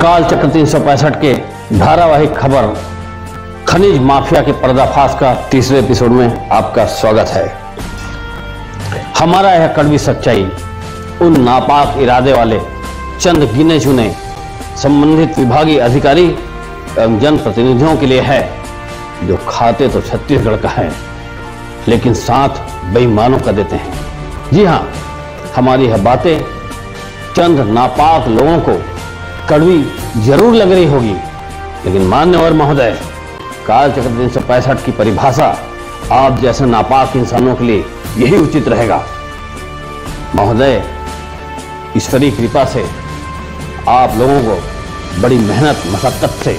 काल चक्र 365 के धारावाहिक खबर खनिज माफिया के पर्दाफाश का तीसरे एपिसोड में आपका स्वागत है। हमारा यह कड़वी सच्चाई उन नापाक इरादे वाले चंद गिने चुने संबंधित विभागीय अधिकारी एवं जनप्रतिनिधियों के लिए है जो खाते तो छत्तीसगढ़ का है लेकिन साथ बेईमानों का देते हैं। जी हाँ, हमारी यह बातें चंद नापाक लोगों को कड़वी जरूर लग रही होगी, लेकिन मान्यवर महोदय, काल चक्र 365 की परिभाषा आप जैसे नापाक इंसानों के लिए यही उचित रहेगा। महोदय, ईश्वरीय कृपा से आप लोगों को बड़ी मेहनत मशक्कत से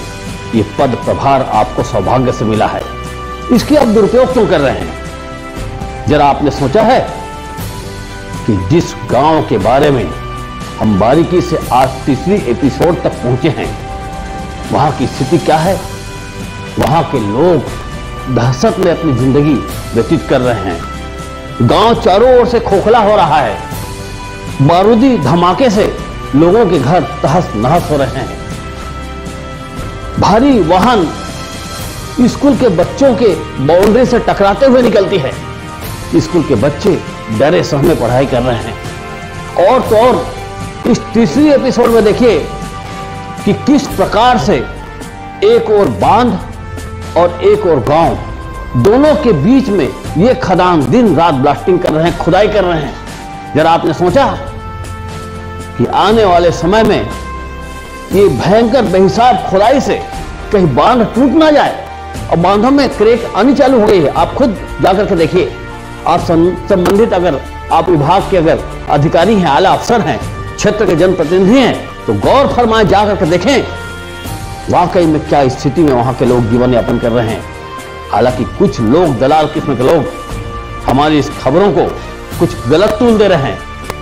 ये पद प्रभार आपको सौभाग्य से मिला है, इसकी आप दुरुपयोग क्यों कर रहे हैं? जरा आपने सोचा है कि जिस गांव के बारे में हम बारीकी से आज तीसरी एपिसोड तक पहुंचे हैं, वहां की स्थिति क्या है? वहां के लोग दहशत में अपनी जिंदगी व्यतीत कर रहे हैं। गांव चारों ओर से खोखला हो रहा है। बारूदी धमाके से लोगों के घर तहस नहस हो रहे हैं। भारी वाहन स्कूल के बच्चों के बाउंड्री से टकराते हुए निकलती है। स्कूल के बच्चे डरे सहमे पढ़ाई कर रहे हैं। और तो और इस तीसरी एपिसोड में देखिए कि किस प्रकार से एक और बांध और एक और गांव, दोनों के बीच में ये खदान दिन रात ब्लास्टिंग कर रहे हैं, खुदाई कर रहे हैं। जरा आपने सोचा कि आने वाले समय में ये भयंकर बेहिसाब खुदाई से कहीं बांध टूट ना जाए और बांधों में क्रैक आनी चालू हो गई है। आप खुद जाकर के देखिए। आप संबंधित अगर आप विभाग के अगर अधिकारी हैं, आला अफसर हैं, क्षेत्र के जनप्रतिनिधि हैं, तो गौर फरमाए जाकर के देखें वाकई में क्या स्थिति में वहां के लोग जीवन यापन कर रहे हैं। हालांकि कुछ लोग, दलाल किस्म के लोग, हमारी इस खबरों को कुछ गलत तूल दे रहे हैं,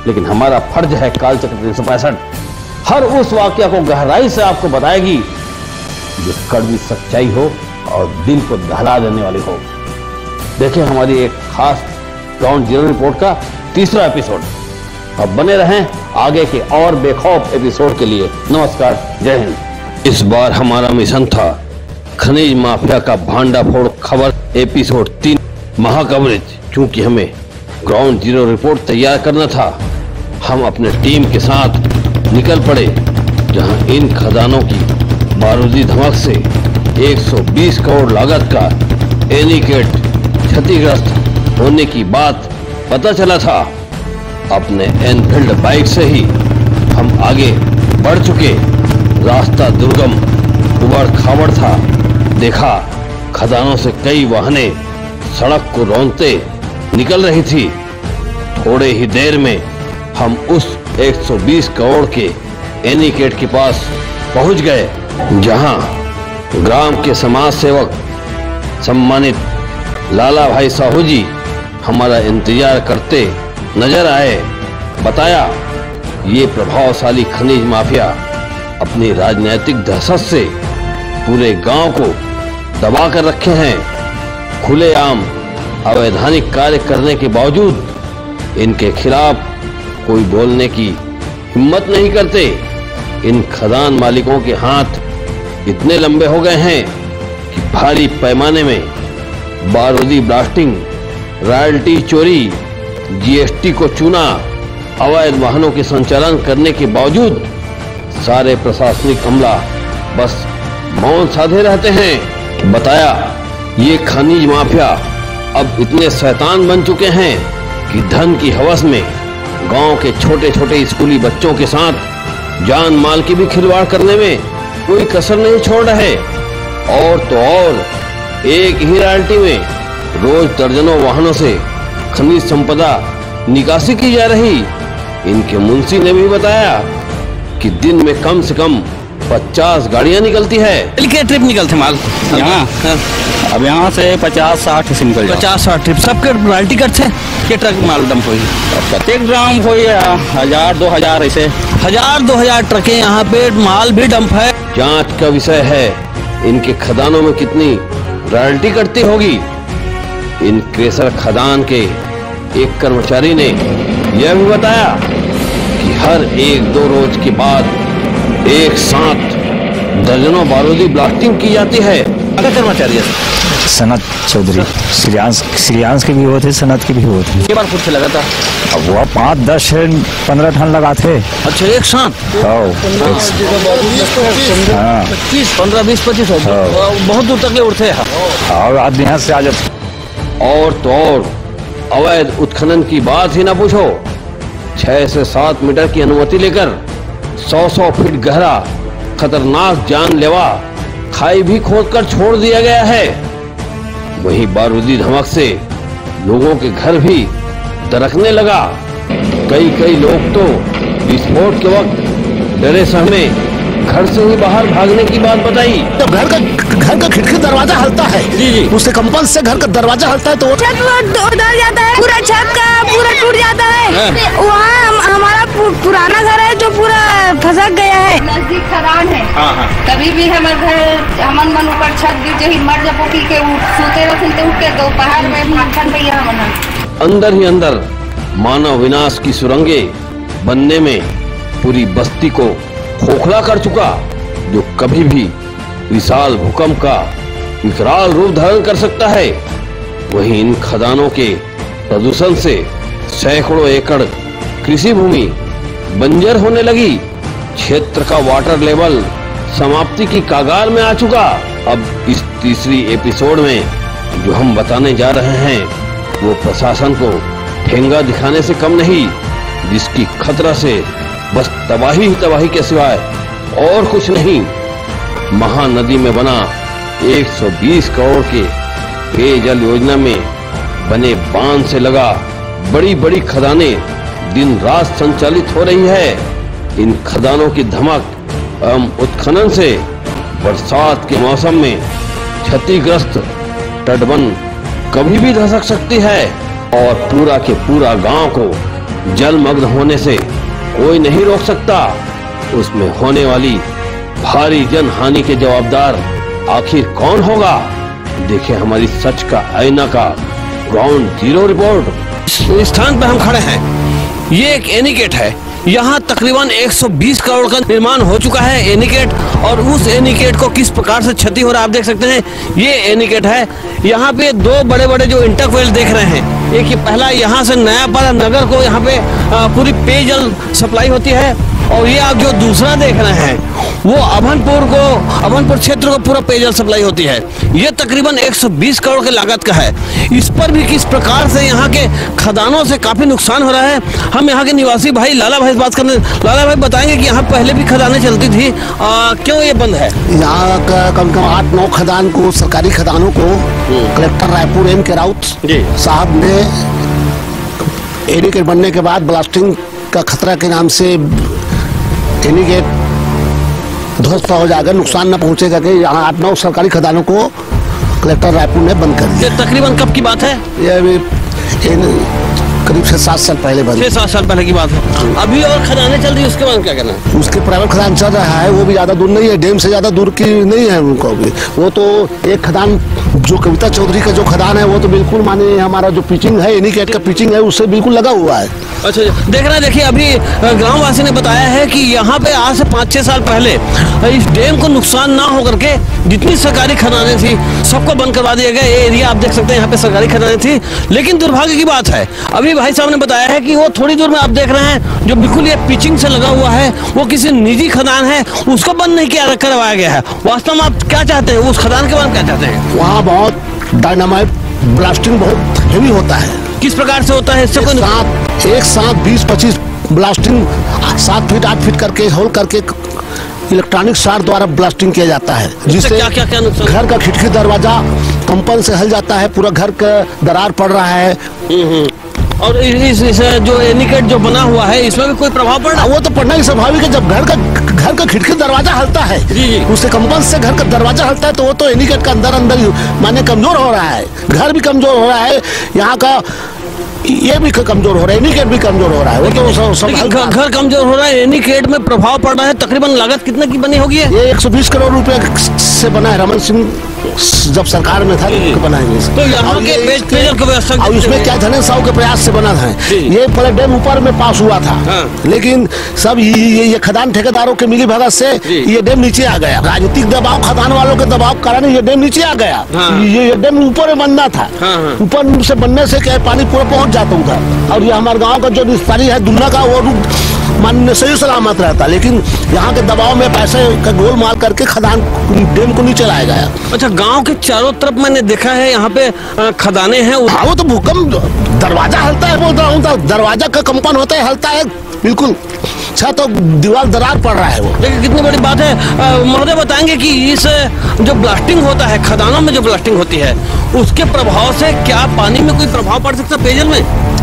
लेकिन हमारा फर्ज है काल चक्र 365 हर उस वाकया को गहराई से आपको बताएगी जो कड़वी सच्चाई हो और दिल को दहला देने वाली हो। देखिए हमारी एक खास ग्राउंड जीरो रिपोर्ट का तीसरा एपिसोड। अब बने रहें आगे के और बेखौफ एपिसोड के लिए। नमस्कार, जय हिंद। इस बार हमारा मिशन था खनिज माफिया का भांडाफोड़ खबर एपिसोड 3 महाकवरेज। चूंकि हमें ग्राउंड जीरो रिपोर्ट तैयार करना था, हम अपने टीम के साथ निकल पड़े जहां इन खदानों की बारूदी धमक से 120 करोड़ लागत का एनीकेट क्षतिग्रस्त होने की बात पता चला था। अपने एनफील्ड बाइक से ही हम आगे बढ़ चुके। रास्ता दुर्गम उबड़ खाबड़ था। देखा खदानों से कई वाहनें सड़क को रौंदते निकल रही थी। थोड़े ही देर में हम उस 120 करोड़ के एनीकेट के पास पहुंच गए, जहां ग्राम के समाज सेवक सम्मानित लाला भाई साहू जी हमारा इंतजार करते नजर आए। बताया ये प्रभावशाली खनिज माफिया अपनी राजनीतिक दहशत से पूरे गांव को दबा कर रखे हैं। खुलेआम अवैधानिक कार्य करने के बावजूद इनके खिलाफ कोई बोलने की हिम्मत नहीं करते। इन खदान मालिकों के हाथ इतने लंबे हो गए हैं कि भारी पैमाने में बारूदी ब्लास्टिंग, रॉयल्टी चोरी, जीएसटी को चूना, अवैध वाहनों के संचालन करने के बावजूद सारे प्रशासनिक अमला बस मौन साधे रहते हैं। बताया ये खनिज माफिया अब इतने शैतान बन चुके हैं कि धन की हवस में गांव के छोटे छोटे स्कूली बच्चों के साथ जान माल की भी खिलवाड़ करने में कोई कसर नहीं छोड़ रहे। और तो और एक ही रॉयल्टी में रोज दर्जनों वाहनों से खनिज संपदा निकासी की जा रही। इनके मुंशी ने भी बताया कि दिन में कम से कम 50 गाड़ियां निकलती है। के ट्रिप निकलते माल यहाँ। अब यहाँ से 50-60 से निकल 50-60 ट्रिप सबके रॉयल्टी कट से के ट्रक माल डंप हुई। प्रत्येक ग्राम हुई 1000-2000 ऐसे 1000-2000 ट्रकें यहाँ पे माल भी डंप है। जांच का विषय है इनके खदानों में कितनी रॉयल्टी कटती होगी। इन क्रेशर खदान के एक कर्मचारी ने यह भी बताया कि हर 1-2 रोज के बाद एक साथ दर्जनों बारूदी ब्लास्टिंग की जाती है। अगर कर्मचारी सनत चौधरी श्रियांश के भी हुए थे, सनत के भी हुए थे। के बार कुछ लगा था? अब वो 5, 10, 15 टन लगा थे। अच्छा, एक साथ? हाँ, 25, 15, 20, 25 बहुत दूर तक ले उड़ते हैं। और आदमी यहाँ से आ जाते। और तो और अवैध उत्खनन की बात ही ना पूछो। 6 से 7 मीटर की अनुमति लेकर 100 फीट गहरा खतरनाक जानलेवा खाई भी खोदकर छोड़ दिया गया है। वहीं बारूदी धमक से लोगों के घर भी दरकने लगा। कई लोग तो विस्फोट के वक्त डरे सहमे घर से ही बाहर भागने की बात बताई। जब घर का खिड़की दरवाजा हलता है, जी उससे कंपन से घर का दरवाजा हलता है तो छत उधर जाता है, पूरा छत का पूरा टूट जाता है। वहाँ हमारा पुराना घर है जो पूरा फंसक गया है। नजदीक खदान है। कभी भी हमारे घर हमन मन ऊपर छत गिर जाही, मर जाबो की के सोते रखते उठ के दोपहर में भागन भैया हमन। अंदर ही अंदर मानव विनाश की सुरंगे बनने में पूरी बस्ती को खोखला कर चुका, जो कभी भी विशाल भूकंप का विकराल रूप धारण कर सकता है। वहीं इन खदानों के प्रदूषण से सैकड़ों एकड़ कृषि भूमि बंजर होने लगी। क्षेत्र का वाटर लेवल समाप्ति की कगार में आ चुका। अब इस तीसरी एपिसोड में जो हम बताने जा रहे हैं वो प्रशासन को ठेंगा दिखाने से कम नहीं, जिसकी खतरा से बस तबाही ही तबाही के सिवाय और कुछ नहीं। महानदी में बना 120 करोड़ के पेयजल योजना में बने बांध से लगा बड़ी बड़ी खदानें दिन रात संचालित हो रही है। इन खदानों की धमक एवं उत्खनन से बरसात के मौसम में क्षतिग्रस्त तटबंध कभी भी धसक सकती है और पूरा के पूरा गांव को जलमग्न होने से कोई नहीं रोक सकता। उसमें होने वाली भारी जन हानि के जवाबदार आखिर कौन होगा? देखिए हमारी सच का आईना का ग्राउंड जीरो रिपोर्ट। इस स्थान पर हम खड़े हैं, ये एक एनीकट है। यहाँ तकरीबन 120 करोड़ का निर्माण हो चुका है एनीकट, और उस एनीकट को किस प्रकार से क्षति हो रहा है आप देख सकते हैं। ये एनीकट है, यहाँ पे 2 बड़े बड़े जो इंटरवेल देख रहे हैं, एक ये पहला यहाँ से नयापाड़ा नगर को यहाँ पे पूरी पेयजल सप्लाई होती है, और ये आप जो दूसरा देख रहे हैं वो अभनपुर क्षेत्र को पूरा पेयजल सप्लाई होती है। ये तकरीबन 120 करोड़ के लागत का है। इस पर भी किस प्रकार से यहाँ के खदानों से काफी नुकसान हो रहा है। हम यहाँ के निवासी भाई लाला भाई से बात करने। लाला भाई बताएंगे कि यहाँ पहले भी खदानें चलती थी, क्यों ये बंद है? यहाँ का कम से कम 8-9 खदान को, सरकारी खदानों को कलेक्टर रायपुर M के राउत साहब ने एनीकट बनने के बाद ब्लास्टिंग का खतरा के नाम से एनीकट ध्वस्त हो जाएगा, नुकसान न पहुंचेगा कि यहाँ 8-9 सरकारी खदानों को कलेक्टर रायपुर ने बंद कर दिया। तकरीबन कब की बात है? ये करीब 6-7 साल पहले बंद। 6-7 साल पहले की बात है। अभी और खदानें चल रही है, उसके बाद क्या करना है? उसके प्राइवेट खदान चल रहा है, वो भी ज्यादा दूर नहीं है, डैम से ज्यादा दूर की नहीं है उनको भी। वो तो एक खदान जो कविता चौधरी का जो खदान है वो तो बिल्कुल माने हमारा जो पिचिंग है एनीकट का पिचिंग है उससे बिल्कुल लगा हुआ है। अच्छा, देख रहे हैं, देखिए अभी ग्रामवासी ने बताया है कि यहाँ पे आज से 5-6 साल पहले इस डैम को नुकसान ना हो करके जितनी सरकारी खदानें थी सबको बंद करवा दिया गया। ये एरिया आप देख सकते हैं, यहाँ पे सरकारी खदानें थी, लेकिन दुर्भाग्य की बात है अभी भाई साहब ने बताया है कि वो थोड़ी दूर में आप देख रहे हैं जो बिल्कुल ये पिचिंग से लगा हुआ है वो किसी निजी खदान है, उसको बंद नहीं किया करवाया गया है। वास्तव में आप क्या चाहते हैं, उस खदान के बारे में क्या चाहते हैं? वहाँ बहुत डायनामाइट ब्लास्टिंग बहुत हेवी होता है। किस प्रकार से होता है? इससे एक साथ 20-25 ब्लास्टिंग 7 फीट 8 फीट करके होल करके इलेक्ट्रॉनिक शार द्वारा ब्लास्टिंग किया जाता है, जिससे क्या नुकसान? घर का खिड़की दरवाजा कंपन से हिल जाता है, पूरा घर का दरार पड़ रहा है। और इस जो एनीकट जो बना हुआ है इसमें भी कोई प्रभाव पड़ रहा है? वो तो पड़ना ही स्वाभाविक है। जब घर का खिड़की दरवाजा हलता है, उससे कंपन से घर का दरवाजा हलता है तो वो तो एनीकट का अंदर ही माने कमजोर हो रहा है, घर भी कमजोर हो रहा है, यहाँ का ये भी कमजोर हो रहा है, एनीकट भी कमजोर हो रहा है। वो तो घर कमजोर हो रहा है, एनीकट में प्रभाव पड़ रहा है। तकरीबन लागत कितने की बनी होगी? ये 120 करोड़ रुपए से बना है। रमन सिंह जब सरकार में था बनाएंगे। तो यहाँ के पेयजल की व्यवस्था और इसमें क्या धनेश साहू के प्रयास से बना था। ये पहले डैम ऊपर में पास हुआ था, लेकिन सब ये खदान ठेकेदारों के मिली भगत से ये डैम नीचे आ गया। राजनीतिक दबाव, खदान वालों के दबाव कारण ये डैम नीचे आ गया। ये डैम ऊपर में बनना था, ऊपर से बनने से क्या पानी पूरा पहुंच जाता उधर। और ये हमारे गाँव का जो निस्तारी है दुनिया का, वो मानने सही सलामत रहता, लेकिन यहाँ के दबाव में पैसे का गोलमाल करके खदान डैम को नीचे लाया गया। अच्छा, गांव के चारों तरफ मैंने देखा है यहाँ पे खदानें हैं। वो तो भूकंप दरवाजा हलता है, वो दरवाजा का कंपन होता है, हलता है बिल्कुल, छत तो दीवार दरार पड़ रहा है वो। देखिए कितनी बड़ी बात है। महोदय बताएंगे कि इस जो ब्लास्टिंग होता है, खदानों में जो ब्लास्टिंग होती है, उसके प्रभाव से क्या पानी में कोई प्रभाव पड़ सकता है, पेयजल में?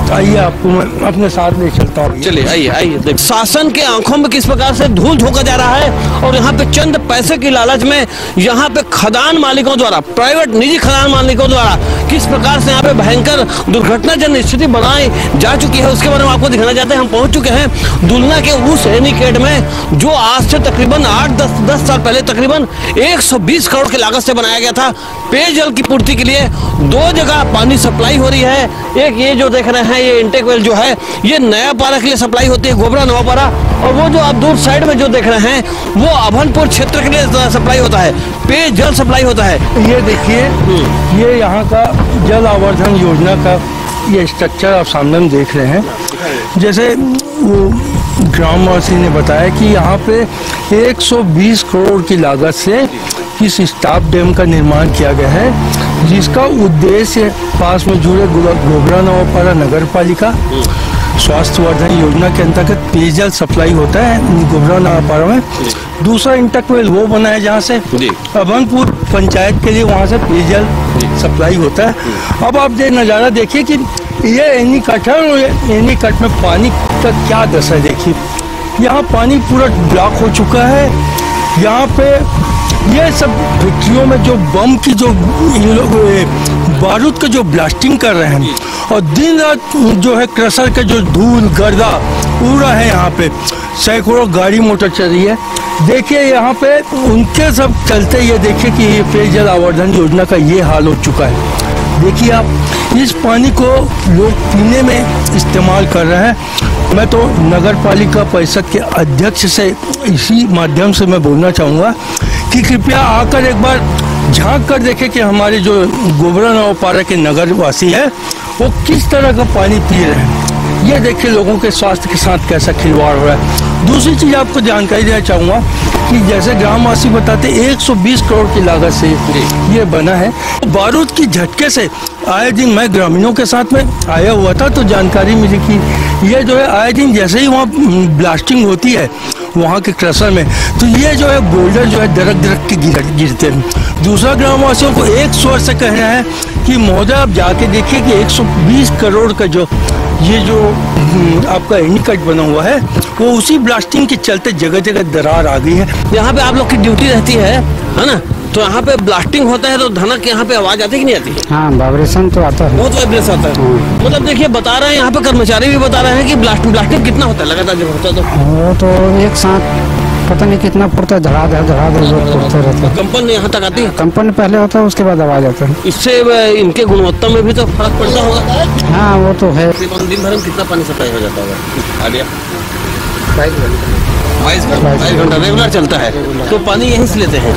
आइए आपको मैं अपने साथ ले चलता हूँ। चलिए आइए। शासन के आंखों में किस प्रकार से धूल झोंका जा रहा है और यहाँ पे चंद पैसे की लालच में यहाँ पे खदान मालिकों द्वारा, प्राइवेट निजी खदान मालिकों द्वारा किस प्रकार से यहाँ पे भयंकर दुर्घटनाजनक स्थिति बनाई जा चुकी है, उसके बारे में आपको दिखाना चाहते हैं। हम पहुंच चुके हैं दुलना के उस एनीकेट में जो आज से तकरीबन 8-10 साल पहले तकरीबन 120 करोड़ की लागत से बनाया गया था। पेयजल की पूर्ति के लिए 2 जगह पानी सप्लाई हो रही है। एक ये जो देख रहे हैं, ये इंटेक वेल जो है, ये नया पारा के लिए सप्लाई होती है, गोबरा नवा पारा। और वो जो आप दूर साइड में जो देख रहे हैं, वो अभनपुर क्षेत्र के लिए सप्लाई होता है, पेयजल सप्लाई होता है। ये देखिए, ये यहाँ का जल आवर्धन योजना का ये स्ट्रक्चर आप सामने में देख रहे हैं। जैसे वो ग्रामवासी ने बताया कि यहाँ पे 120 करोड़ की लागत से इस स्टाफ डैम का निर्माण किया गया है, जिसका उद्देश्य पास में जुड़े गोबरा नवापारा नगर पालिका स्वास्थ्य वर्धन योजना के अंतर्गत पेयजल सप्लाई होता है गोबरा नवापारा में। दूसरा इंटरवेल वो बना है जहाँ से अभनपुर पंचायत के लिए वहाँ से पेयजल सप्लाई होता है। अब आप ये नज़ारा देखिए कि ये एनीकट है और एनीकट में पानी का क्या दशा है। देखिए यहाँ पानी पूरा ब्लॉक हो चुका है। यहाँ पे ये सब फैक्ट्रियों में जो बम की जो इन लोग बारूद का जो ब्लास्टिंग कर रहे हैं और दिन रात जो है क्रशर का जो धूल गर्दा उड़ रहा है, यहाँ पे सैकड़ों गाड़ी मोटर चल रही है। देखिए यहाँ पे उनके सब चलते ये देखिए कि ये पेयजल आवर्धन योजना का ये हाल हो चुका है। देखिए आप इस पानी को लोग पीने में इस्तेमाल कर रहे हैं। मैं तो नगर पालिका परिषद के अध्यक्ष से इसी माध्यम से मैं बोलना चाहूँगा कि कृपया आकर एक बार झांक कर देखें कि हमारे जो गोबरा नवापारा के नगर वासी है वो किस तरह का पानी पी रहे हैं। ये देखिए लोगों के स्वास्थ्य के साथ कैसा खिलवाड़ हो रहा है। दूसरी चीज़ आपको जानकारी देना चाहूँगा कि जैसे ग्रामवासी बताते 120 करोड़ की लागत से ये बना है। बारूद की झटके से आए दिन मैं ग्रामीणों के साथ में आया हुआ था तो जानकारी मिली कि ये जो है आए दिन जैसे ही वहाँ ब्लास्टिंग होती है वहाँ के क्रशर में, तो ये जो है बोल्डर जो है दरक के गिरते हैं। दूसरा ग्रामवासियों को एक स्वर से कह रहा है कि महोदय आप जाके देखिए कि 120 करोड़ का जो ये जो आपका एनीकट बना हुआ है वो उसी ब्लास्टिंग के चलते जगह जगह दरार आ गई है। यहाँ पे आप लोग की ड्यूटी रहती है ना, तो यहाँ पे ब्लास्टिंग होता है तो धनक यहाँ पे आवाज आती है कि नहीं आती? हाँ, वाइब्रेशन तो आता है, बहुत वाइब्रेशन आता है। मतलब देखिए बता रहे हैं यहाँ पे कर्मचारी भी बता रहे हैं कि ब्लास्टिंग कितना होता है लगातार जब होता है वो तो एक साथ पता नहीं कितना फुटता है, धड़ाधड़ लोग फुटते रहते हैं। कंपन यहाँ तक आती है? कंपन पहले होता है उसके बाद आवाज आता है। इससे इनके गुणवत्ता में भी तो फर्क पड़ता होगा? हाँ वो तो है। दिन भर में कितना पानी सप्लाई हो जाता होगा? आइडिया 22 घंटा रेगुलर चलता है। तो पानी यहीं से लेते हैं?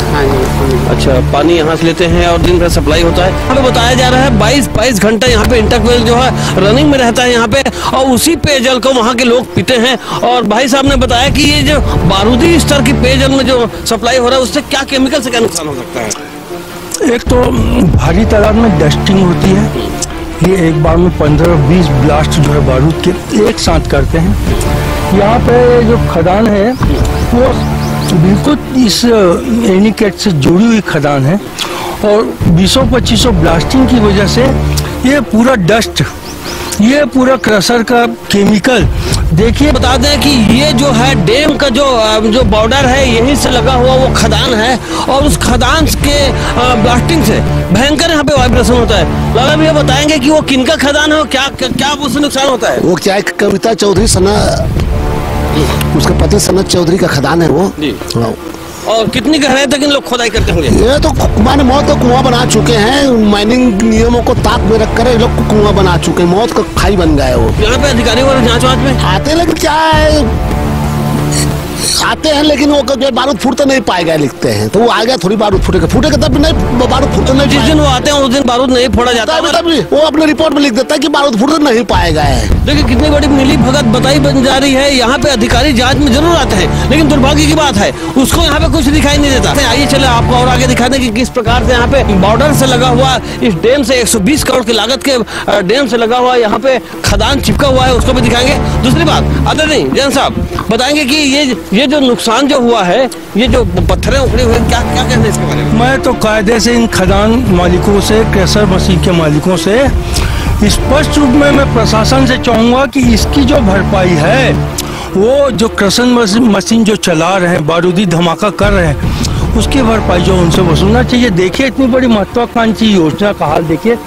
अच्छा, पानी यहाँ से लेते हैं और दिन भर सप्लाई होता है। हमें बताया जा रहा है 22 घंटा यहाँ पे इंटरवेल जो है रनिंग में रहता है यहाँ पे, और उसी पेयजल को वहाँ के लोग पीते हैं। और भाई साहब ने बताया कि ये जो बारूदी स्तर की पेयजल में जो सप्लाई हो रहा है उससे क्या केमिकल से क्या नुकसान हो सकता है? एक तो भारी तादाद में डस्टिंग होती है। ये एक बार में 15-20 ब्लास्ट जो है बारूद के एक साथ करते हैं। यहाँ पे जो खदान है वो बिल्कुल इस एनीकट से जुड़ी हुई खदान है और 20-25 ब्लास्टिंग की वजह से ये पूरा डस्ट, ये पूरा क्रशर का केमिकल। देखिए बता दें कि ये जो है डैम का जो बॉर्डर है यहीं से लगा हुआ वो खदान है और उस खदान के ब्लास्टिंग से भयंकर यहाँ पे वाइब्रेशन होता है। लाला भैया बताएंगे कि वो किनका खदान है और क्या उससे नुकसान होता है? वो क्या है, कविता चौधरी सना, उसके पति सनत चौधरी का खदान है वो। और कितनी गहराई तक इन लोग खोदाई करते होंगे? ये तो माने मौत का कुआं बना चुके हैं, माइनिंग नियमों को ताक में रख कर ये लोग कुआं बना चुके हैं, मौत का खाई बन गया है वो। यहाँ पे अधिकारी और जांच वांच में आते हैं, लेकिन क्या है, आते हैं लेकिन वो बारूद फूटते नहीं पाएगा लिखते हैं, तो वो आएगा थोड़ी बारूद फूटेगा तब भी नहीं, बारूद फूटते नहीं। जिस दिन वो आते हैं उस दिन बारूद नहीं फोड़ा जाता है, तभी वो अपने रिपोर्ट में लिख देता है कि बारूद फूटते नहीं पाएगा है। देखिए कितनी बड़ी मिली भगत बताई बन जा रही है। यहाँ पे अधिकारी जांच में जरूर आते हैं, लेकिन दुर्भाग्य की बात है उसको यहाँ पे कुछ दिखाई नहीं देता। आइए चले आपको और आगे दिखाते हैं कि किस प्रकार से यहाँ पे बॉर्डर से लगा हुआ इस डैम से 120 करोड़ की लागत के डैम से लगा हुआ यहाँ पे खदान चिपका हुआ है, उसको भी दिखाएंगे। दूसरी बात आदरणीय जैन साहब बताएंगे कि ये जो नुकसान जो हुआ है, ये जो पत्थरें उखड़ी हुई, क्या क्या कहते हैं इसके बारे में? मैं तो कायदे से इन खदान मालिकों से, क्रशर मशीन के मालिकों से स्पष्ट रूप में मैं प्रशासन से चाहूँगा कि इसकी जो भरपाई है, वो जो क्रशर मशीन जो चला रहे हैं, बारूदी धमाका कर रहे हैं, उसकी भरपाई जो उनसे वसूलना चाहिए। देखिए इतनी बड़ी महत्वाकांक्षी योजना का हाल देखिए,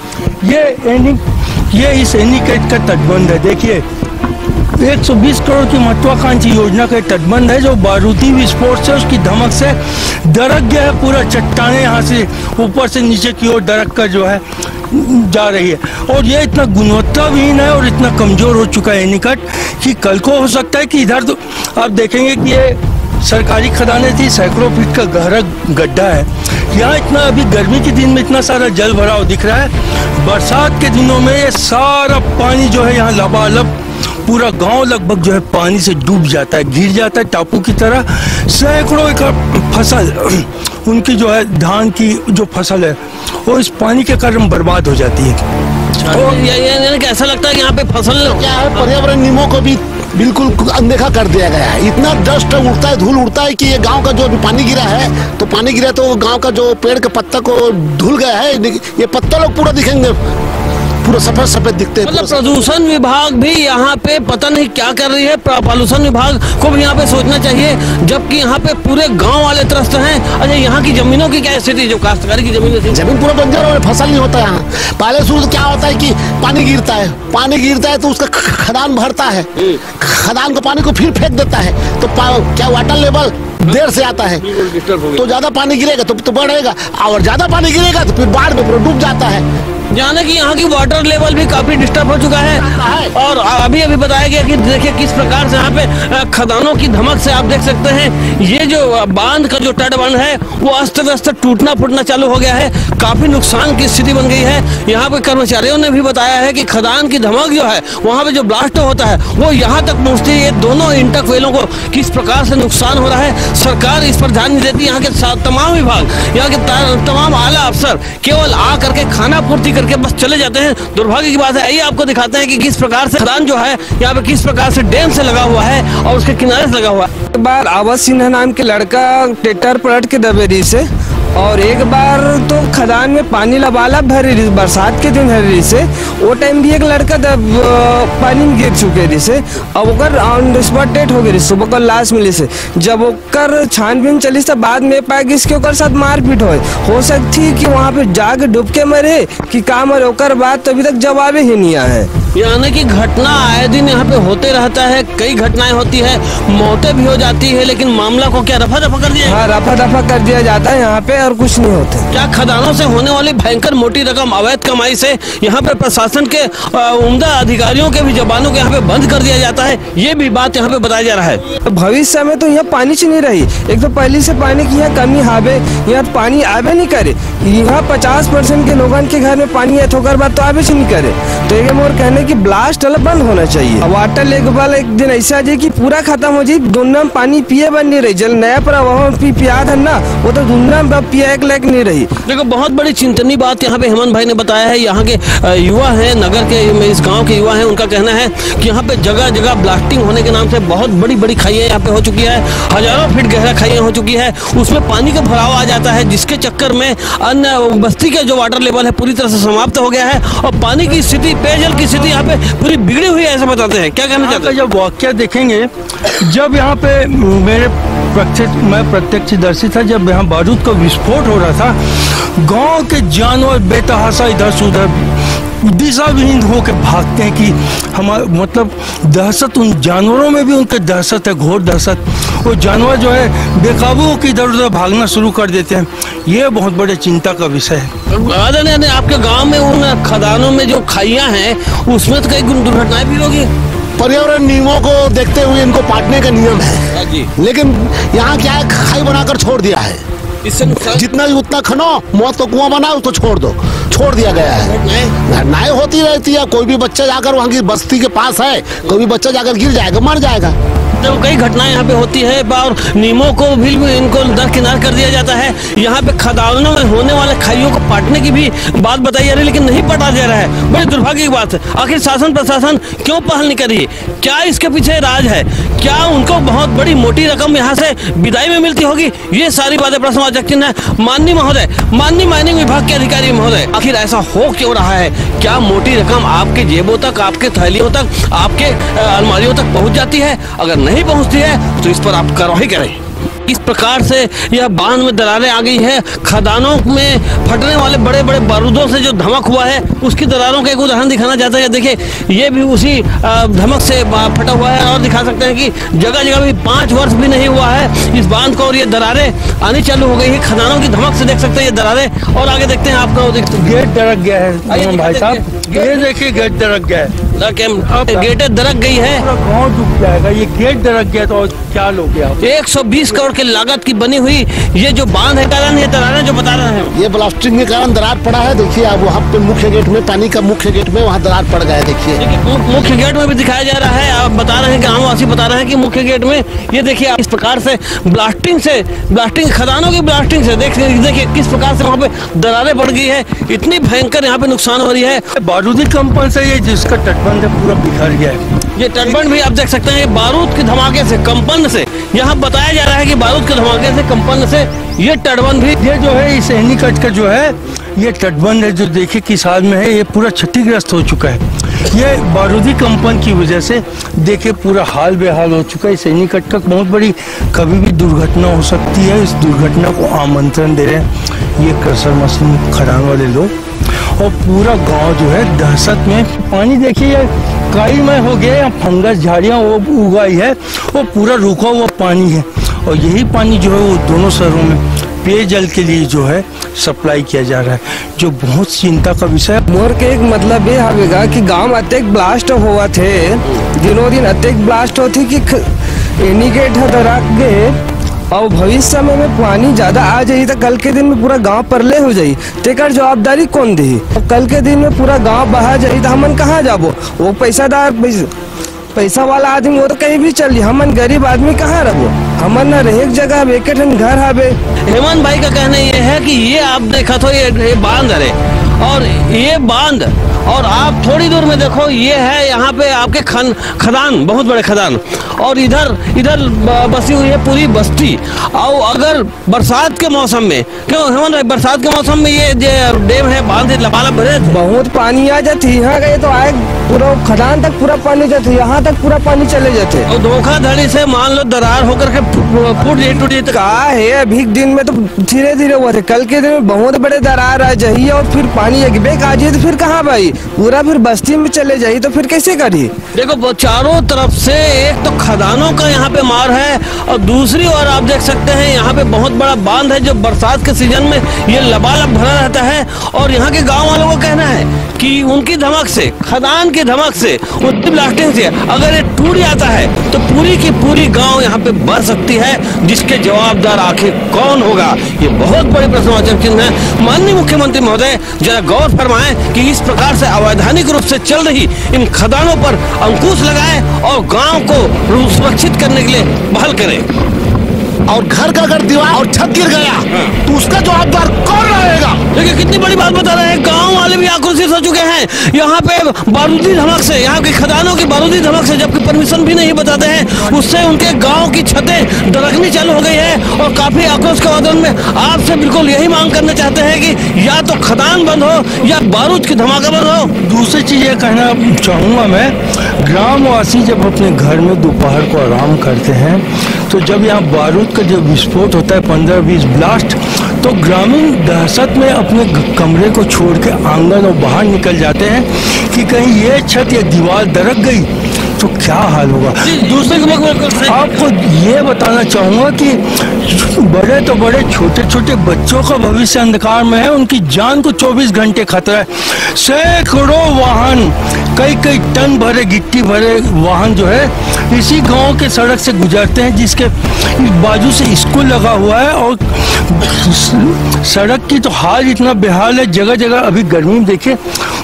ये इस एनीकट का तटबंध है। देखिए 120 करोड़ की महत्वाकांक्षी योजना का तटबंध है, जो बारूदी विस्फोट से, उसकी धमक से दरक गया है। पूरा चट्टाने यहाँ से ऊपर से नीचे की ओर दरक कर जो है जा रही है, और ये इतना गुणवत्ताहीन है और इतना कमजोर हो चुका है एनीकट कि कल को हो सकता है कि इधर तो आप देखेंगे कि ये सरकारी खदानें थी, सैकड़ों फीट का गहरा गड्ढा है। यहाँ इतना अभी गर्मी के दिन में इतना सारा जल भराव दिख रहा है, बरसात के दिनों में ये सारा पानी जो है यहाँ लबालब पूरा गांव लगभग जो है पानी से डूब जाता है, गिर जाता है टापू की तरह। सैकड़ों एकड़ फसल उनकी जो है धान की जो फसल है वो इस पानी के कारण बर्बाद हो जाती है। और ऐसा लगता है कि यहाँ पे फसल क्या है, पर्यावरण नियमों को भी बिल्कुल अनदेखा कर दिया गया है। इतना डस्ट उड़ता है, धूल उड़ता है कि ये गांव का जो पानी गिरा है, तो पानी गिरा तो गांव का जो पेड़ के पत्ता को धुल गया है, ये पत्ता लोग पूरा दिखेंगे, पूरा सफेद सफेद दिखते हैं। मतलब प्रदूषण विभाग भी यहाँ पे पता नहीं क्या कर रही है। पॉल्यूशन विभाग को भी यहाँ पे सोचना चाहिए, जबकि यहाँ पे पूरे गांव वाले त्रस्त हैं। अच्छा यहाँ की जमीनों की क्या स्थिति, जो काश्तकारी की जमीन पूरा बंजर और फसल नहीं होता यहाँ। पहले शुरू क्या होता है कि पानी गिरता है तो उसका खदान भरता है, खदान को पानी को फिर फेंक देता है, तो क्या वाटर लेवल देर से आता है, तो ज्यादा पानी गिरेगा तो बढ़ेगा, और ज्यादा पानी गिरेगा तो फिर बाढ़ में डूब जाता है। जाने कि यहाँ की वाटर लेवल भी काफी डिस्टर्ब हो चुका है। और अभी बताया गया कि देखिए किस प्रकार से यहाँ पे खदानों की धमक से आप देख सकते हैं, ये जो बांध का जो तटबंध है वो अस्त व्यस्त टूटना फूटना चालू हो गया है, काफी नुकसान की स्थिति बन गई है। यहाँ पे कर्मचारियों ने भी बताया है कि खदान की धमक जो है, वहाँ पे जो ब्लास्ट होता है वो यहाँ तक पहुँचती है। ये दोनों इंटक वेलों को किस प्रकार से नुकसान हो रहा है, सरकार इस पर ध्यान नहीं देती। यहाँ के तमाम विभाग, यहाँ के तमाम आला अफसर केवल आ करके खाना पूर्ति करके बस चले जाते हैं। दुर्भाग्य की बात है। आइए आपको दिखाते हैं कि किस प्रकार से खदान जो है यहाँ पे किस प्रकार से डैम से लगा हुआ है और उसके किनारे से लगा हुआ है। एक बार आवाज सिन्हा नाम के लड़का ट्रैक्टर पलट के दबेरी से, और एक बार तो खदान में पानी लबालब भरी बरसात के दिन हरी से, वो टाइम भी एक लड़का पानी में गिर चुके रही से, अब ओकर ऑन द स्पॉट डेथ हो गई। सुबह को लाश मिली से, जब ओकर छानबीन चली तो बाद में पाया कि इसके ओकर साथ मारपीट हो सकती कि वहाँ पे जाग डूब के मरे कि का मरे, ओकर बाद तो अभी तक जवाब ही नहीं आया है। यानी कि घटना आए दिन यहाँ पे होते रहता है, कई घटनाएं होती है, मौतें भी हो जाती है, लेकिन मामला को क्या रफा दफा कर दिया? हाँ, रफा दफा कर दिया जाता है यहाँ पे और कुछ नहीं होता। क्या खदानों से होने वाली भयंकर मोटी रकम अवैध कमाई से यहाँ पे प्रशासन के उम्दा अधिकारियों के भी जबानों के यहाँ पे बंद कर दिया जाता है, ये भी बात यहाँ पे बताया जा रहा है। भविष्य में तो यहाँ पानी च नहीं रही, एक तो पहले से पानी की यहाँ कमी हावे, यहाँ पानी आवे नहीं करे। यहाँ 50% के लोगों के घर में पानी है, थोकर बात तो आवे से नहीं करे। तो एक मोर कहने की ब्लास्ट वाला बंद होना चाहिए। वाटर लेवल एक दिन ऐसा जाए कि पूरा खत्म हो जाए, दुनिया में पानी पिए बन नहीं रही, जल नया प्रवाह पिया था ना, वो तो दुनिया में पिया एक लायक नहीं रही। देखो बहुत बड़ी चिंतनीय बात यहाँ पे हेमंत भाई ने बताया है। यहाँ के युवा हैं, नगर के इस गांव के युवा हैं, उनका कहना है कि यहाँ पे जगह जगह ब्लास्टिंग होने के नाम से बहुत बड़ी बड़ी खाइयाँ यहाँ पे हो चुकी है, हजारों फीट गहरा खाइयाँ हो चुकी है, उसमें पानी का भराव आ जाता है, जिसके चक्कर में अन्य बस्ती का जो वाटर लेवल है पूरी तरह से समाप्त हो गया है और पानी की स्थिति, पेयजल की स्थिति यहाँ पे पूरी बिगड़ी हुई है, ऐसा बताते हैं। क्या कहना चाहते हैं? जब वाकया देखेंगे, जब यहाँ पे मैं प्रत्यक्षदर्शी था, जब यहाँ बारूद का विस्फोट हो रहा था, गांव के जानवर बेतहाशा इधर से उधर दिशाविहीन होकर भागते हैं कि हम मतलब दहशत, उन जानवरों में भी उनके दहशत है, घोर दहशत। वो जानवर जो है बेकाबू होकर इधर उधर भागना शुरू कर देते हैं। ये बहुत बड़े चिंता का विषय है। आपके गांव में उन खदानों में जो खाइयां हैं उसमें तो कई दुर्घटनाएं भी होगी। पर्यावरण नियमों को देखते हुए इनको पाटने का नियम है, लेकिन यहाँ क्या है, खाई बनाकर छोड़ दिया है। जितना उतना खनो, मौत को कुआं बनाओ तो छोड़ दिया गया है। घटनाएं होती रहती है। कोई भी बच्चा जाकर वहाँ की बस्ती के पास है, कोई भी बच्चा जाकर गिर जाएगा, मर जाएगा। तो कई घटनाएं यहाँ पे होती है और नियमों को भी इनको दरकिनार कर दिया जाता है। यहाँ पे खदानों में होने वाले खाइयों को पाटने की भी बात बताई जा रही है, लेकिन नहीं पटा जा रहा है। बड़ी दुर्भाग्य की बात है। आखिर शासन प्रशासन क्यों पहल नहीं कर रही है? क्या इसके पीछे राज है? क्या उनको बहुत बड़ी मोटी रकम यहाँ से विदाई में मिलती होगी? ये सारी बातें प्रश्नवाचक चिन्ह है। माननीय महोदय, माननीय माइनिंग विभाग के अधिकारी महोदय, आखिर ऐसा हो क्यों रहा है? क्या मोटी रकम आपके जेबों तक, आपके थैलियों तक, आपके अलमारियों तक पहुँच जाती है? अगर नहीं पहुंचती है तो इस पर आप कार्रवाई करें। इस प्रकार से यह बांध में दरारें आ गई है। खदानों में फटने वाले बड़े बड़े बारूदों से जो धमक हुआ है उसकी दरारों का एक उदाहरण दिखाना चाहते हैं। देखिए, ये भी उसी धमक से फटा हुआ है और दिखा सकते हैं कि जगह जगह भी 5 वर्ष भी नहीं हुआ है इस बांध को और ये दरारें आनी चालू हो गई है। खदानों की धमक से देख सकते हैं ये दरारें। और आगे देखते हैं आपको, गेट दरक गया है भाई साहब, ये देखिए गेट दरक गया है। गेट दरक गई है, गाँव डूब जाएगा। ये गेट दरक गया तो क्या लोगे आप? 120 करोड़ की लागत की बनी हुई ये जो बांध है, कारण ये दरारें जो बता रहे हैं, ये ब्लास्टिंग के कारण दरार पड़ा है। देखिए आप वहाँ पे मुख्य गेट में, पानी का मुख्य गेट में वहाँ दरार पड़ गया है। देखिए मुख्य गेट में भी दिखाया जा रहा है। आप बता रहे हैं, गाँववासी बता रहे हैं कि मुख्य गेट में ये देखिए इस प्रकार से ब्लास्टिंग खदानों की ब्लास्टिंग से देखिए किस प्रकार से वहाँ पे दरारें पड़ गई है। इतनी भयंकर यहाँ पे नुकसान हो रही है। बारूदी कंपन से ये जिसका तटबंध है पूरा बिखर गया है। ये तटबंध भी आप देख सकते हैं बारूद के धमाके से, कंपन से, यहाँ बताया जा रहा है कि बारूद के धमाके से, कंपन से ये तटबंध भी, ये जो है इस एनीकट का जो है ये तटबंध है जो देखिए किस हाल में है, ये पूरा क्षतिग्रस्त हो चुका है। ये बारूदी कंपन की वजह से देखिए पूरा हाल बेहाल हो चुका है। इस एनीकट का बहुत बड़ी कभी भी दुर्घटना हो सकती है। इस दुर्घटना को आमंत्रण दे रहे हैं ये क्रशर मशीन खदान वाले लोग। और पूरा गांव जो है दहशत में। पानी देखिए काई में हो गया, फंगस झाड़ियाँ वो उगाई है, वो पूरा रुका हुआ पानी है। और यही पानी जो है वो दोनों शहरों में पेयजल के लिए जो है सप्लाई किया जा रहा है, जो बहुत चिंता का विषय है। मोर के एक मतलब ये हवेगा कि गांव अत्यधिक ब्लास्ट हुआ थे, दिनों दिन अत्यधिक ब्लास्ट होती कि एनीगेट दराक गए और भविष्य में पानी ज्यादा आ जाये तो कल के दिन में पूरा गांव परले हो जाये, तेकर जवाबदारी कौन दी? कल के दिन में पूरा गांव बहा जाये तो हमन कहाँ जाबो? वो पैसा वाला आदमी वो तो कहीं भी चल, हमन गरीब आदमी कहाँ रहो? हमन न रहे जगह एक घर हवे। हेमंत भाई का कहना ये है कि ये आप देखा तो ये बांध है और ये बांध, और आप थोड़ी दूर में देखो ये है यहाँ पे आपके खदान, बहुत बड़े खदान, और इधर बसी हुई है पूरी बस्ती। और अगर बरसात के मौसम में, क्यों हेमंत भाई, बरसात के मौसम में ये डैम है, बांध लबालब भरे बहुत पानी आ जाती, यहाँ गए तो आए पूरा खदान तक पूरा पानी जाते, यहाँ तक पूरा पानी चले जाते। और धोखाधड़ी से मान लो दरार होकर के फूट जाए कहा है। अभी दिन में तो धीरे धीरे हुआ थे, कल के दिन में बहुत बड़े दरार आ जाइए और फिर पानी एक बेग आ जाए तो फिर कहाँ भाई? पूरा फिर बस्ती में चले जाइए तो फिर कैसे करिए? देखो चारों तरफ से एक तो खदानों का यहाँ पे मार है और दूसरी ओर आप देख सकते हैं यहाँ पे बहुत बड़ा बांध है जो बरसात के सीजन में ये लबालब भरा रहता है। और यहाँ के गांव वालों को कहना है कि उनकी धमक से, खदान की धमक से, उनकी ब्लास्टिंग से अगर ये टूट जाता है तो पूरी की पूरी गांव यहाँ पे बढ़ सकती है, जिसके जवाबदार आखिर कौन होगा? ये बहुत बड़े प्रश्नवाचक चिन्ह है। माननीय मुख्यमंत्री महोदय जरा गौर फरमाएं कि इस प्रकार से अवैधानिक रूप से चल रही इन खदानों पर अंकुश लगाएं और गांव को सुरक्षित करने के लिए पहल करें। और घर का अगर दीवार और छत गिर गया तो उसका जवाबदार कौन रहेगा? देखिए कितनी बड़ी बात बता रहे हैं, गांव वाले भी आक्रोशित हो चुके हैं। यहाँ पे बारूदी धमक से, यहाँ के खदानों की बारूदी धमक से, जबकि परमिशन भी नहीं बताते हैं, उससे उनके गांव की छतें दरकनी चालू हो गई है। और काफी आक्रोश के वातावरण में आपसे बिल्कुल यही मांग करना चाहते हैं कि या तो खदान बंद हो या बारूद की धमाका बंद हो। दूसरी चीज ये कहना चाहूँगा मैं, ग्रामवासी जब अपने घर में दोपहर को आराम करते हैं तो जब यहाँ बारूद का जब विस्फोट होता है 15-20 ब्लास्ट, तो ग्रामीण दहशत में अपने कमरे को छोड़ के आंगन और बाहर निकल जाते हैं कि कहीं ये छत या दीवार दरक गई तो क्या हाल होगा। दूसरे आपको ये बताना चाहूँगा कि बड़े तो बड़े छोटे छोटे बच्चों का भविष्य अंधकार में है, उनकी जान को 24 घंटे खतरा है। सैकड़ों वाहन, कई टन भरे गिट्टी भरे वाहन जो है इसी गांव के सड़क से गुजरते हैं, जिसके बाजू से स्कूल लगा हुआ है। और सड़क की तो हाल इतना बेहाल है, जगह जगह अभी गर्मी में देखिए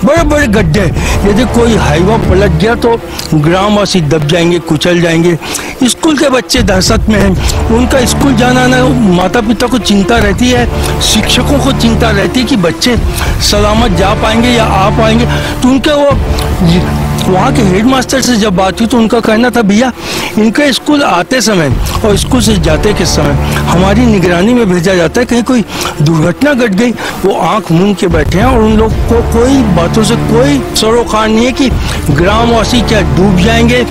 बड़े बड़े गड्ढे। यदि कोई हाईवा पलट गया तो ग्रामवासी दब जाएंगे, कुचल जाएंगे। स्कूल के बच्चे दहशत में हैं, उनका स्कूल जाना ना, माता पिता को चिंता रहती है, शिक्षकों को चिंता रहती है कि बच्चे सलामत जा पाएंगे या आ पाएंगे। तो उनके वो वहाँ के हेडमास्टर से जब बात हुई तो उनका कहना था, भैया इनके स्कूल आते समय और स्कूल से जाते के समय हमारी निगरानी में भेजा जाता है, कहीं कोई दुर्घटना घट गई वो आंख मूंद के बैठे हैं और उन लोग को कोई बातों से कोई सरोकार नहीं है कि ग्रामवासी क्या डूब जाएंगे,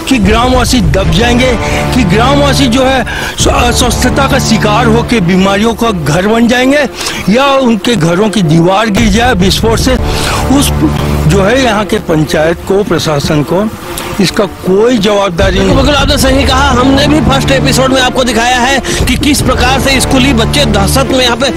कि ग्रामवासी दब जाएंगे, कि ग्रामवासी जो है अस्वस्थता का शिकार होकर बीमारियों का घर बन जाएंगे या उनके घरों की दीवार गिर जाए विस्फोट से। उस जो है यहाँ के पंचायत को, प्रशासन को इसका कोई जवाबदारी नहीं। बिल्कुल आपने सही कहा। हमने भी फर्स्ट एपिसोड में आपको दिखाया है कि किस प्रकार से स्कूली बच्चे दहशत में यहाँ पे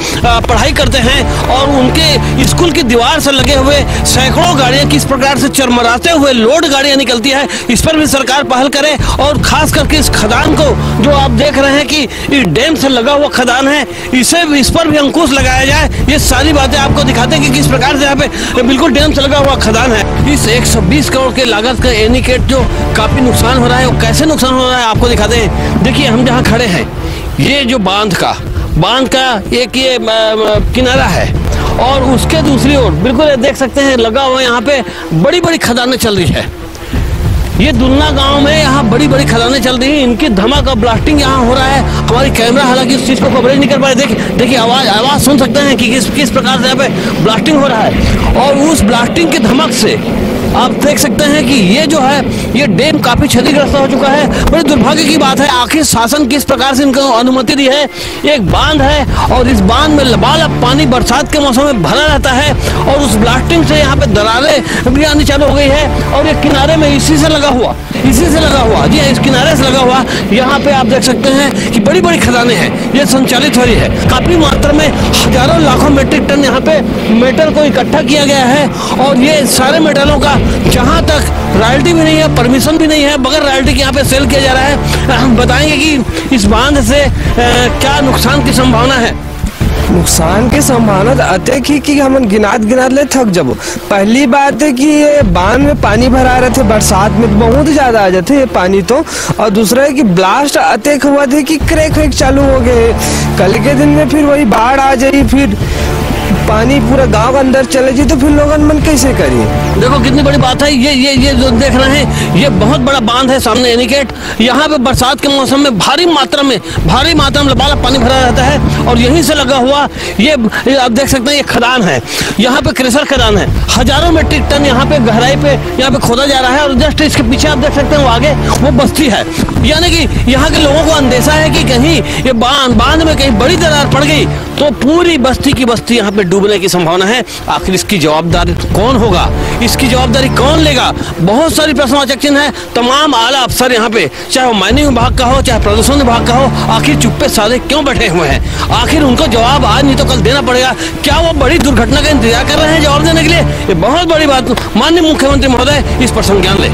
पढ़ाई करते हैं और उनके स्कूल की दीवार से लगे हुए सैकड़ों गाड़ियां किस प्रकार से चरमराते हुए लोड गाड़ियां निकलती है। इस पर भी सरकार पहल करे और खास करके इस खदान को जो आप देख रहे हैं कि इस डैम से लगा हुआ खदान है, इस पर भी अंकुश लगाया जाए। ये सारी बातें आपको दिखाते हैं कि किस प्रकार से यहाँ पे बिल्कुल डैम से लगा हुआ खदान है। इस 120 करोड़ के लागत का एनीकेट जो काफी नुकसान हो रहा है, वो कैसे नुकसान हो रहा है आपको दिखाते हैं। देखिए हम जहाँ खड़े हैं, ये जो बांध का एक ये किनारा है और उसके दूसरी ओर बिल्कुल देख सकते हैं लगा हुआ यहाँ पे बड़ी बड़ी खदानें चल रही है। ये दुलना गांव में यहाँ बड़ी बड़ी खदानें चल रही हैं, इनकी धमाका ब्लास्टिंग यहाँ हो रहा है। हमारी कैमरा हालांकि इस चीज को कवरेज नहीं कर पाए। देखिए आवाज सुन सकते हैं कि किस प्रकार से यहाँ पे ब्लास्टिंग हो रहा है और उस ब्लास्टिंग की धमक से आप देख सकते हैं कि ये जो है ये डैम काफी क्षतिग्रस्त हो चुका है। बड़े दुर्भाग्य की बात है, आखिर शासन किस प्रकार से इनको अनुमति दी है। एक बांध है और इस बांध में लबालब पानी बरसात के मौसम में भरा रहता है और उस ब्लास्टिंग से यहाँ पे दरारें भी आनी चालू हो गई है और ये किनारे में इसी से लगा हुआ जी इस किनारे से लगा हुआ यहाँ पे आप देख सकते हैं कि बड़ी बड़ी खदानें हैं, ये संचालित हो रही है। काफी मात्रा में हजारों लाखों मीट्रिक टन यहाँ पे मेटल को इकट्ठा किया गया है और ये सारे मेटलों का जहां तक रॉयल्टी भी नहीं है, परमिशन भी नहीं है, बगैर रॉयल्टी के यहाँ पे सेल किया जा रहा है। हम बताएंगे कि इस बांध से क्या नुकसान की संभावना है। नुकसान की संभावना अतः कि हम गिनात ले थक जब। पहली बात है कि ये बांध में पानी भरा रहे थे, बरसात में बहुत ज्यादा आ जाते ये पानी तो। और दूसरा है कि ब्लास्ट अतः हुआ थे कि क्रैक चालू हो गए। कल के दिन में फिर वही बाढ़ आ जाए, फिर पानी पूरा गांव के अंदर चले जी तो फिर लोगन मन कैसे करिए। देखो कितनी बड़ी बात है। ये जो देख रहे हैं ये बहुत बड़ा बांध है सामने एनीकेट। यहाँ पे बरसात के मौसम में भारी मात्रा में लबालब पानी भरा रहता है और यहीं से लगा हुआ ये आप देख सकते हैं ये खदान है। यहाँ पे क्रेशर खदान है, हजारों मीट्रिक टन यहाँ पे गहराई पे यहाँ पे खोदा जा रहा है और जस्ट इसके पीछे आप देख सकते हैं वो आगे वो बस्ती है। यानी कि यहाँ के लोगों को अंदेशा है कि कहीं ये बांध में कहीं बड़ी दरार पड़ गई तो पूरी बस्ती की बस्ती यहाँ पे डूबने की संभावना है। आखिर इसकी जवाबदारी कौन होगा, इसकी जवाबदारी कौन लेगा? बहुत सारी प्रश्नवाचक चिन्ह है। तमाम आला अफसर यहाँ पे, चाहे वो माइनिंग विभाग का हो चाहे प्रदूषण विभाग का हो, आखिर चुप्पे साधे क्यों बैठे हुए हैं? आखिर उनको जवाब आज नहीं तो कल देना पड़ेगा। क्या वो बड़ी दुर्घटना का इंतजार कर रहे हैं जवाब देने के लिए? ये बहुत बड़ी बात। माननीय मुख्यमंत्री महोदय इस पर संज्ञान ले।